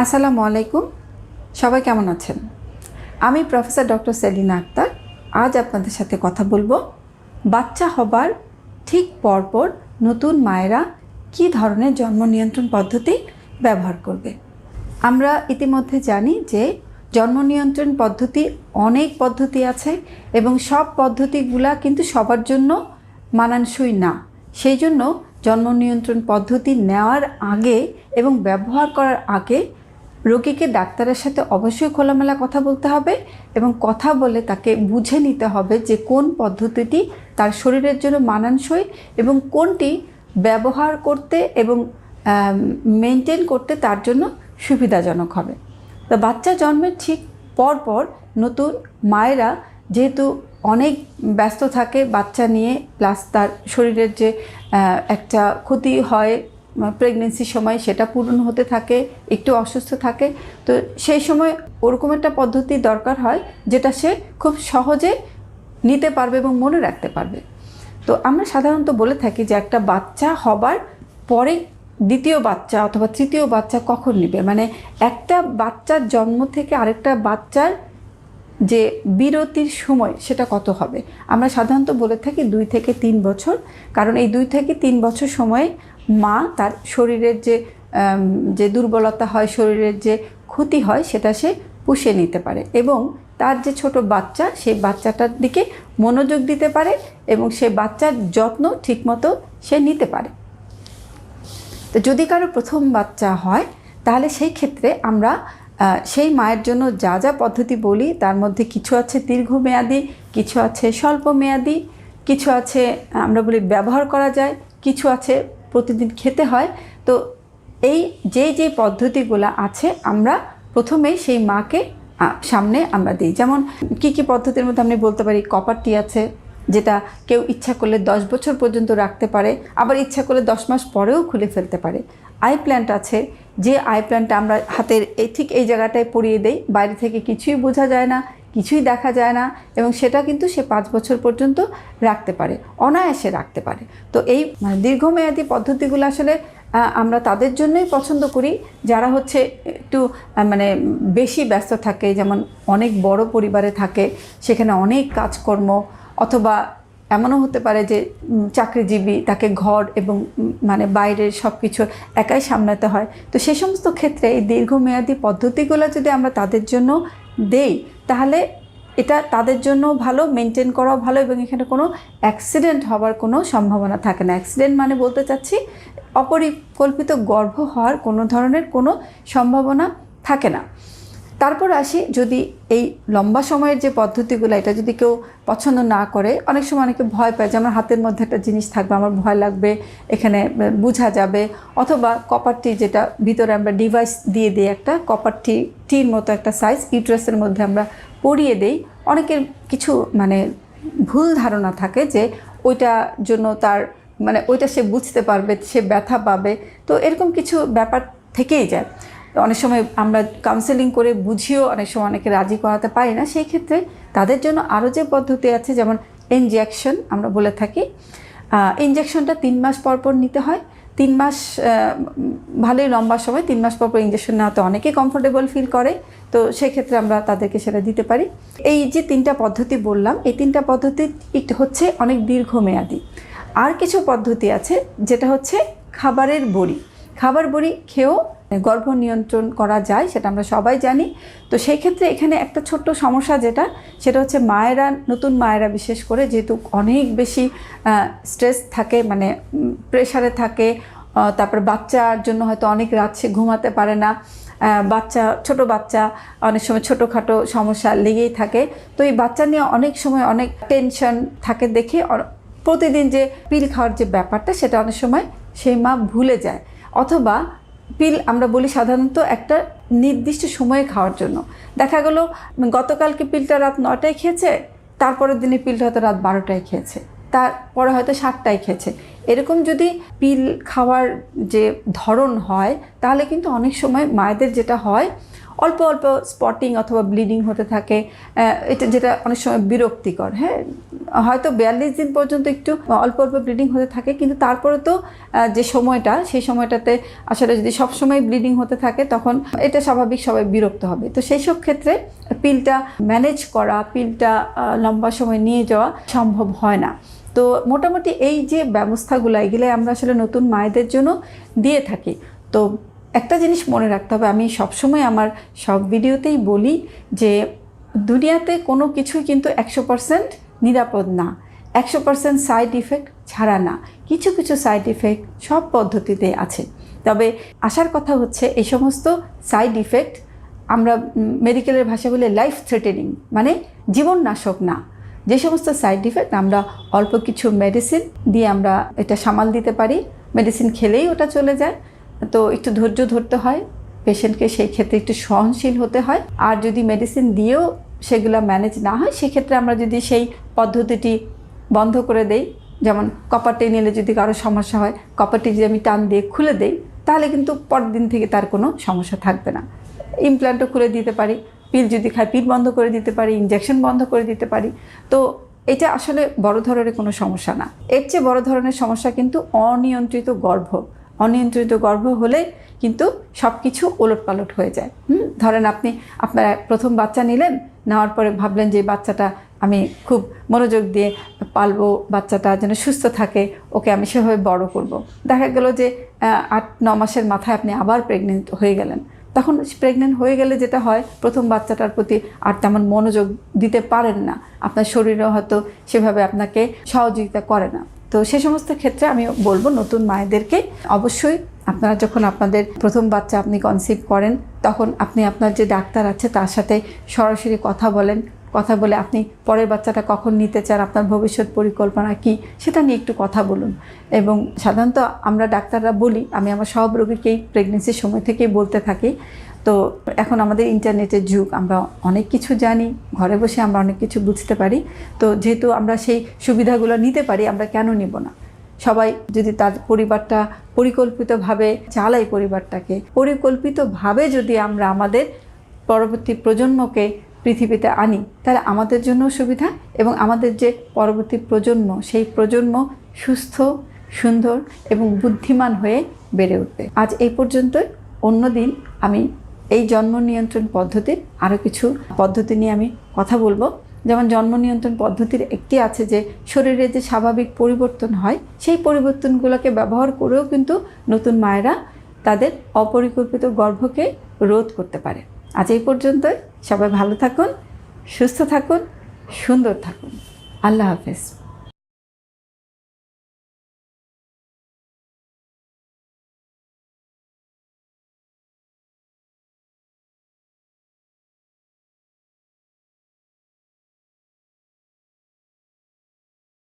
আসসালামু আলাইকুম। সবাই কেমন আছেন? আমি প্রফেসর ডক্টর সেলিনা আক্তার। আজ আপনাদের সাথে কথা বলবো বাচ্চা হবার ঠিক পরপর নতুন মায়েরা কী ধরনের জন্ম নিয়ন্ত্রণ পদ্ধতি ব্যবহার করবে। আমরা ইতিমধ্যে জানি যে জন্ম নিয়ন্ত্রণ পদ্ধতি অনেক পদ্ধতি আছে এবং সব পদ্ধতিগুলা কিন্তু সবার জন্য মানানসই না। সেই জন্য জন্ম নিয়ন্ত্রণ পদ্ধতি নেওয়ার আগে এবং ব্যবহার করার আগে রোগীকে ডাক্তারের সাথে অবশ্যই খোলামেলা কথা বলতে হবে এবং কথা বলে তাকে বুঝে নিতে হবে যে কোন পদ্ধতিটি তার শরীরের জন্য মানানসই এবং কোনটি ব্যবহার করতে এবং মেনটেন করতে তার জন্য সুবিধাজনক হবে। তো বাচ্চা জন্মের ঠিক পরপর নতুন মায়েরা যেহেতু অনেক ব্যস্ত থাকে বাচ্চা নিয়ে, প্লাস তার শরীরের যে একটা ক্ষতি হয় প্রেগনেন্সির সময় সেটা পূরণ হতে থাকে, একটু অসুস্থ থাকে, তো সেই সময় ওরকম একটা পদ্ধতি দরকার হয় যেটা সে খুব সহজে নিতে পারবে এবং মনে রাখতে পারবে। তো আমরা সাধারণত বলে থাকি যে একটা বাচ্চা হবার পরে দ্বিতীয় বাচ্চা অথবা তৃতীয় বাচ্চা কখন নেবে, মানে একটা বাচ্চার জন্ম থেকে আরেকটা বাচ্চার যে বিরতির সময় সেটা কত হবে। আমরা সাধারণত বলে থাকি 2 থেকে 3 বছর, কারণ এই 2 থেকে 3 বছর সময়ে মা তার শরীরের যে দুর্বলতা হয়, শরীরের যে ক্ষতি হয় সেটা সে পুষিয়ে নিতে পারে এবং তার যে ছোট বাচ্চা সেই বাচ্চাটার দিকে মনোযোগ দিতে পারে এবং সেই বাচ্চার যত্ন ঠিকমতো সে নিতে পারে। তো যদি কারো প্রথম বাচ্চা হয় তাহলে সেই ক্ষেত্রে আমরা সেই মায়ের জন্য যা যা পদ্ধতি বলি তার মধ্যে কিছু আছে দীর্ঘমেয়াদী, কিছু আছে স্বল্প মেয়াদী, কিছু আছে আমরা বলি ব্যবহার করা যায়, কিছু আছে প্রতিদিন খেতে হয়। তো এই যে পদ্ধতিগুলো আছে আমরা প্রথমেই সেই মাকে সামনে আমরা দিই। যেমন কি পদ্ধতির মধ্যে আমি বলতে পারি, কপার টি আছে যেটা কেউ ইচ্ছা করলে 10 বছর পর্যন্ত রাখতে পারে, আবার ইচ্ছা করলে 10 মাস পরেও খুলে ফেলতে পারে। আই প্ল্যান্ট আছে, যে আই প্ল্যান্টটা আমরা হাতের ঠিক এই জায়গাটায় পরিয়ে দেই, বাইরে থেকে কিছুই বোঝা যায় না, কিছুই দেখা যায় না এবং সেটা কিন্তু সে 5 বছর পর্যন্ত রাখতে পারে, অনায়াসে রাখতে পারে। তো এই দীর্ঘমেয়াদী পদ্ধতিগুলো আসলে আমরা তাদের জন্যই পছন্দ করি যারা হচ্ছে একটু বেশি ব্যস্ত থাকে, যেমন অনেক বড় পরিবারে থাকে, সেখানে অনেক কাজকর্ম, অথবা এমনও হতে পারে যে চাকরিজীবী, তাকে ঘর এবং বাইরের সব কিছু একাই সামলাতে হয়। তো সেই সমস্ত ক্ষেত্রে এই দীর্ঘমেয়াদী পদ্ধতিগুলো যদি আমরা তাদের জন্য দেই তাহলে এটা তাদের জন্য ভালো, মেনটেন করাও ভালো এবং এখানে কোনো অ্যাক্সিডেন্ট হওয়ার কোনো সম্ভাবনা থাকে না। অ্যাক্সিডেন্ট মানে বলতে চাচ্ছি অপরিকল্পিত গর্ভ হওয়ার কোনো ধরনের কোনো সম্ভাবনা থাকে না। তারপর আসি, যদি এই লম্বা সময়ের যে পদ্ধতিগুলো এটা যদি কেউ পছন্দ না করে, অনেক সময় অনেকে ভয় পায় যে আমার হাতের মধ্যে একটা জিনিস থাকবে, আমার ভয় লাগবে, এখানে বোঝা যাবে, অথবা কপার টি যেটা ভিতরে আমরা ডিভাইস দিয়ে দিই, একটা কপার টির মতো একটা সাইজ ইউট্রাসের মধ্যে আমরা পরিয়ে দেই। অনেকের কিছু ভুল ধারণা থাকে যে ওইটার জন্য তার ওইটা সে বুঝতে পারবে, সে ব্যথা পাবে, তো এরকম কিছু ব্যাপার থেকেই যায়। অনেক সময় আমরা কাউন্সেলিং করে বুঝিয়েও অনেক সময় অনেকে রাজি করাতে পারি না। সেই ক্ষেত্রে তাদের জন্য আরও যে পদ্ধতি আছে, যেমন ইনজেকশন আমরা বলে থাকি। ইনজেকশনটা 3 মাস পর নিতে হয়। 3 মাস ভালোই লম্বা সময়, 3 মাস পর ইনজেকশন নেওয়াতে অনেকেই কমফোর্টেবল ফিল করে, তো সেক্ষেত্রে আমরা তাদেরকে সেটা দিতে পারি। এই যে 3টা পদ্ধতি বললাম, এই 3টা পদ্ধতি হচ্ছে অনেক দীর্ঘমেয়াদী। আর কিছু পদ্ধতি আছে যেটা হচ্ছে খাবারের বড়ি। খাবার বড়ি খেয়েও গর্ভ নিয়ন্ত্রণ করা যায়, সেটা আমরা সবাই জানি। তো সেই ক্ষেত্রে এখানে একটা ছোট্ট সমস্যা সেটা হচ্ছে মায়েরা, নতুন মায়েরা বিশেষ করে, যেহেতু অনেক বেশি স্ট্রেস থাকে, প্রেশারে থাকে, তারপর বাচ্চার জন্য হয়তো অনেক রাত সে ঘুমাতে পারে না, ছোট বাচ্চা অনেক সময় ছোটোখাটো সমস্যা লেগেই থাকে। তো এই বাচ্চা নিয়ে অনেক সময় অনেক টেনশন থাকে দেখে প্রতিদিন যে পিল খাওয়ার যে ব্যাপারটা সেটা অনেক সময় সেই মা ভুলে যায়, অথবা পিল আমরা বলি সাধারণত একটা নির্দিষ্ট সময়ে খাওয়ার জন্য। দেখা গেল গতকালকে পিলটা রাত 9টায় খেয়েছে, তারপরের দিনে পিলটা হয়তো রাত 12টায় খেয়েছে, তারপরে হয়তো 7টায় খেয়েছে। এরকম যদি পিল খাওয়ার যে ধরন হয় তাহলে কিন্তু অনেক সময় মায়েদের যেটা হয়, অল্প অল্প স্পটিং অথবা ব্লিডিং হতে থাকে, এটা যেটা অনেক সময় বিরক্তিকর। হ্যাঁ, হয়তো 42 দিন পর্যন্ত একটু অল্প অল্প ব্লিডিং হতে থাকে, কিন্তু তারপরে তো যে সময়টা, সেই সময়টাতে আসলে যদি সবসময় ব্লিডিং হতে থাকে তখন এটা স্বাভাবিক, সবাই বিরক্ত হবে। তো সেই সব ক্ষেত্রে পিলটা ম্যানেজ করা, পিলটা লম্বা সময় নিয়ে যাওয়া সম্ভব হয় না। তো মোটামুটি এই যে ব্যবস্থাগুলো, এগুলো আমরা আসলে নতুন মায়েদের জন্য দিয়ে থাকি। তো একটা জিনিস মনে রাখতে হবে, আমি সবসময় আমার সব ভিডিওতেই বলি যে দুনিয়াতে কোনো কিছুই কিন্তু 100% নিরাপদ না, 100% সাইড ইফেক্ট ছাড়া না। কিছু কিছু সাইড ইফেক্ট সব পদ্ধতিতে আছে। তবে আসার কথা হচ্ছে এই সমস্ত সাইড ইফেক্ট আমরা মেডিকেলের ভাষা বলে লাইফ থ্রেটেনিং, মানে জীবননাশক না। যে সমস্ত সাইড ইফেক্ট আমরা অল্প কিছু মেডিসিন দিয়ে আমরা এটা সামাল দিতে পারি, মেডিসিন খেলেই ওটা চলে যায়। তো একটু ধৈর্য ধরতে হয় পেশেন্টকে, সেই ক্ষেত্রে একটু সহনশীল হতে হয়। আর যদি মেডিসিন দিয়েও সেগুলো ম্যানেজ না হয়, সেক্ষেত্রে আমরা যদি সেই পদ্ধতিটি বন্ধ করে দেই, যেমন কপারটি নিলে যদি কারো সমস্যা হয়, কপারটি যদি আমি টান দিয়ে খুলে দেই, তাহলে কিন্তু পরের দিন থেকে তার কোনো সমস্যা থাকবে না। ইমপ্ল্যান্টও খুলে দিতে পারি, পিল যদি খায় পিল বন্ধ করে দিতে পারি, ইনজেকশন বন্ধ করে দিতে পারি। তো এটা আসলে বড় ধরনের কোনো সমস্যা না। এর চেয়ে বড় ধরনের সমস্যা কিন্তু অনিয়ন্ত্রিত গর্ভ। অনিয়ন্ত্রিত গর্ভ হলে কিন্তু সব কিছু ওলটপালট হয়ে যায়। ধরেন আপনি আপনার প্রথম বাচ্চা নিলেন, নেওয়ার পরে ভাবলেন যে বাচ্চাটা আমি খুব মনোযোগ দিয়ে পালবো, বাচ্চাটা যেন সুস্থ থাকে, ওকে আমি সেভাবে বড় করব। দেখা গেল যে 8-9 মাসের মাথায় আপনি আবার প্রেগনেন্ট হয়ে গেলেন। তখন প্রেগনেন্ট হয়ে গেলে যেটা হয়, প্রথম বাচ্চাটার প্রতি আর তেমন মনোযোগ দিতে পারেন না, আপনার শরীরও হয়তো সেভাবে আপনাকে সহযোগিতা করে না। তো সে সমস্ত ক্ষেত্রে আমি বলবো নতুন মায়েদেরকে অবশ্যই আপনারা যখন আপনাদের প্রথম বাচ্চা আপনি কনসিভ করেন, তখন আপনি আপনার যে ডাক্তার আছে তার সাথে সরাসরি কথা বলেন। কথা বলে আপনি পরের বাচ্চাটা কখন নিতে চান, আপনার ভবিষ্যৎ পরিকল্পনা কি, সেটা নিয়ে একটু কথা বলুন। এবং সাধারণত আমরা ডাক্তাররা বলি, আমি আমার সব রোগীকেই প্রেগনেন্সির সময় থেকেই বলতে থাকি, তো এখন আমাদের ইন্টারনেটের যুগ, আমরা অনেক কিছু জানি, ঘরে বসে আমরা অনেক কিছু বুঝতে পারি। তো যেহেতু আমরা সেই সুবিধাগুলো নিতে পারি, আমরা কেন নিব না? সবাই যদি তার পরিবারটা পরিকল্পিতভাবে চালাই, পরিকল্পিতভাবে যদি আমরা আমাদের পরবর্তী প্রজন্মকে পৃথিবীতে আনি, তাহলে আমাদের জন্য সুবিধা, এবং আমাদের যে পরবর্তী প্রজন্ম, সেই প্রজন্ম সুস্থ, সুন্দর এবং বুদ্ধিমান হয়ে বেড়ে উঠবে। আজ এই পর্যন্তই। অন্যদিন আমি এই জন্ম নিয়ন্ত্রণ পদ্ধতির আরও কিছু পদ্ধতি নিয়ে আমি কথা বলবো। যেমন জন্ম নিয়ন্ত্রণ পদ্ধতির একটি আছে যে শরীরে যে স্বাভাবিক পরিবর্তন হয়, সেই পরিবর্তনগুলোকে ব্যবহার করেও কিন্তু নতুন মায়েরা তাদের অপরিকল্পিত গর্ভকে রোধ করতে পারে। আজ এই পর্যন্তই। সবাই ভালো থাকুন, সুস্থ থাকুন, সুন্দর থাকুন। আল্লাহ হাফেজ।